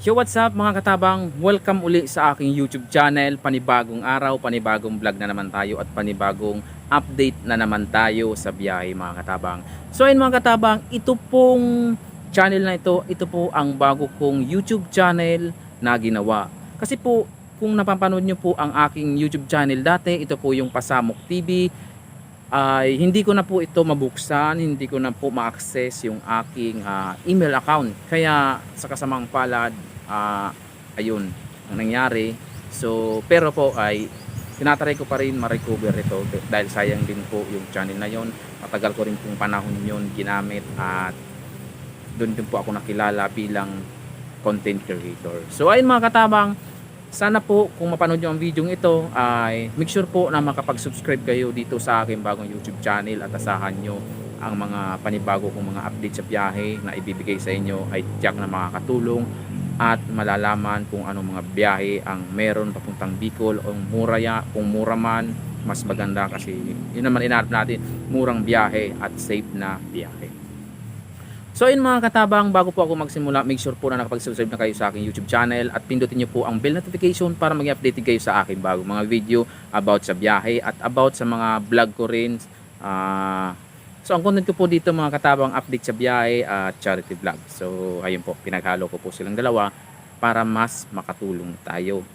Yo, what's up mga katabang? Welcome uli sa aking YouTube channel. Panibagong araw, panibagong vlog na naman tayo at panibagong update na naman tayo sa biyahe mga katabang. So ayun mga katabang, ito pong channel na ito po ang bago kong YouTube channel na ginawa. Kasi po kung napapanood nyo po ang aking YouTube channel dati, ito po yung Pasamok TV, ay hindi ko na po ito mabuksan, hindi ko na po ma-access yung aking email account. Kaya sa kasamang palad, ayun ang nangyari. So pero po ay tinatry ko pa rin ma-recover ito dahil sayang din po yung channel na yon. Matagal ko rin pong panahon yon ginamit at doon din po ako nakilala bilang content creator. So ayun mga katabang, sana po kung mapanood nyo ang video ito ay make sure po na makapag-subscribe kayo dito sa aking bagong YouTube channel at asahan nyo ang mga panibago kong mga update sa biyahe na ibibigay sa inyo ay tiyak na makakatulong at malalaman kung anong mga biyahe ang meron papuntang Bicol o kung mura man mas maganda kasi yun naman inaarap natin, murang biyahe at safe na biyahe. So yun mga katabang, bago po ako magsimula, make sure po na nakapag-subscribe na kayo sa aking YouTube channel at pindutin nyo po ang bell notification para maging updated kayo sa aking bagong mga video about sa biyahe at about sa mga vlog ko rin. So ang content ko po dito mga katabang, update sa biyahe at charity vlog. So ayun po, pinaghalo ko po silang dalawa para mas makatulong tayo.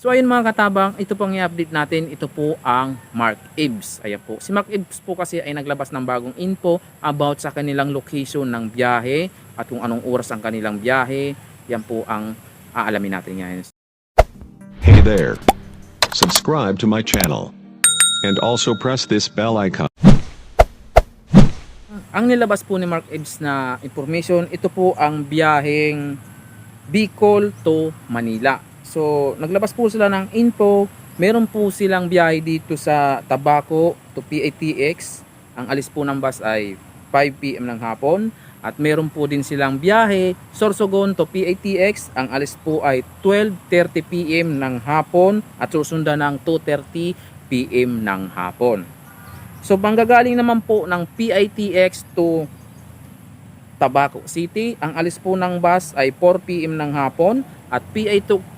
So ayun mga katabang, ito pong i-update natin, ito po ang Mark Ives. Ayan po. Si Mark Ives po kasi ay naglabas ng bagong info about sa kanilang location ng biyahe at kung anong oras ang kanilang biyahe. Yan po ang aalamin natin ngayon. Hey there. Subscribe to my channel. And also press this bell icon. Ang nilabas po ni Mark Ives na information, ito po ang biyaheng Bicol to Manila. So, naglabas po sila ng info. Meron po silang biyahe dito sa Tabaco to PITX. Ang alis po ng bus ay 5 PM ng hapon. At meron po din silang biyahe Sorsogon to PITX. Ang alis po ay 12:30 PM ng hapon at susundan ng 2:30 PM ng hapon. So, manggagaling naman po ng PITX to Tabaco City. Ang alis po ng bus ay 4 PM ng hapon at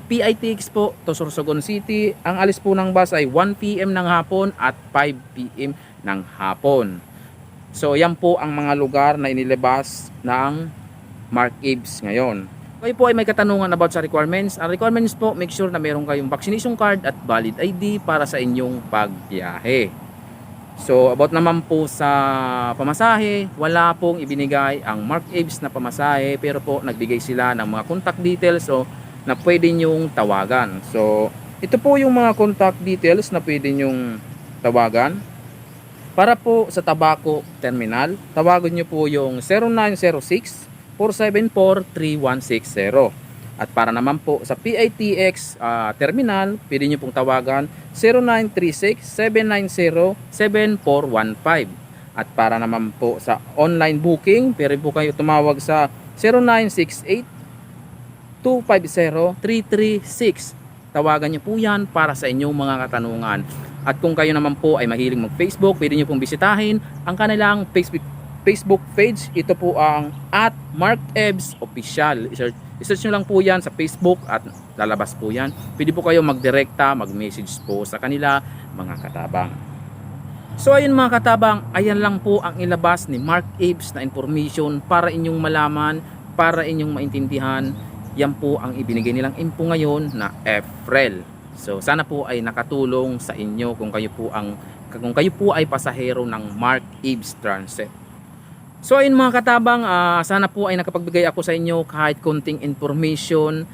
PITX po to Sorsogon City. Ang alis po ng bus ay 1 PM ng hapon at 5 PM ng hapon. So yan po ang mga lugar na inilabas ng Mark Ives ngayon. Kayo po ay may katanungan about sa requirements. Ang requirements po, make sure na meron kayong vaccination card at valid ID para sa inyong pagbiyahe. So about naman po sa pamasahe, wala pong ibinigay ang Mark Ives na pamasahe, pero po nagbigay sila ng mga contact details na pwede nyong tawagan. So ito po yung mga contact details na pwede nyong tawagan. Para po sa Tabaco Terminal, tawagan nyo po yung 0906-474-3160. At para naman po sa PITX Terminal, pwede nyo pong tawagan 0936-790-7415. At para naman po sa online booking, pwede po kayo tumawag sa 0968-250-336. Tawagan nyo po yan para sa inyong mga katanungan. At kung kayo naman po ay mahilig mag-Facebook, pwede nyo pong bisitahin ang kanilang Facebook page. Ito po ang @MarkEvesOfficial. I-search nyo lang po yan sa Facebook at lalabas po yan. Pwede po kayo magdirekta, mag-message po sa kanila mga katabang. So ayun mga katabang, ayan lang po ang ilabas ni Mark Ives na information para inyong malaman, para inyong maintindihan. Yan po ang ibinigay nilang info ngayon na April. So sana po ay nakatulong sa inyo kung kayo po ay pasahero ng Mark Ives Transit. So ayun mga katabang, sana po ay nakapagbigay ako sa inyo kahit konting information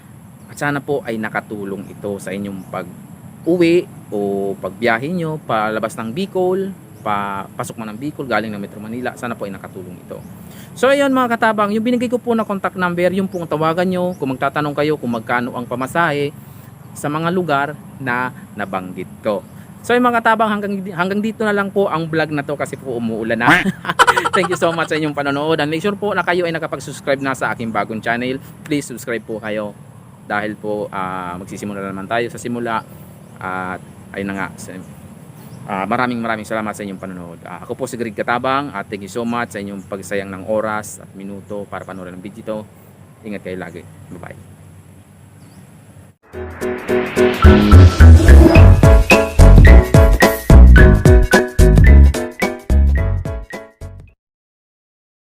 at sana po ay nakatulong ito sa inyong pag-uwi o pagbiyahe nyo palabas ng Bicol, pasok man ng Bicol galing ng Metro Manila. Sana po ay nakatulong ito. So ayun mga katabang, yung binigay ko po na contact number, yung pong tawagan nyo kung magtatanong kayo kung magkano ang pamasahe sa mga lugar na nabanggit ko. So yung mga katabang, hanggang dito na lang po ang vlog na to kasi po umuulan na. Thank you so much sa inyong panonood and make sure po na kayo ay nakapag-subscribe na sa aking bagong channel. Please subscribe po kayo. dahil po magsisimula na naman tayo sa simula at ayun na nga. Maraming salamat sa inyong panonood. Ako po si Greg Katabang at thank you so much sa inyong pagsayang ng oras at minuto para panoorin ng video ito. Ingat kayo lagi. Bye bye.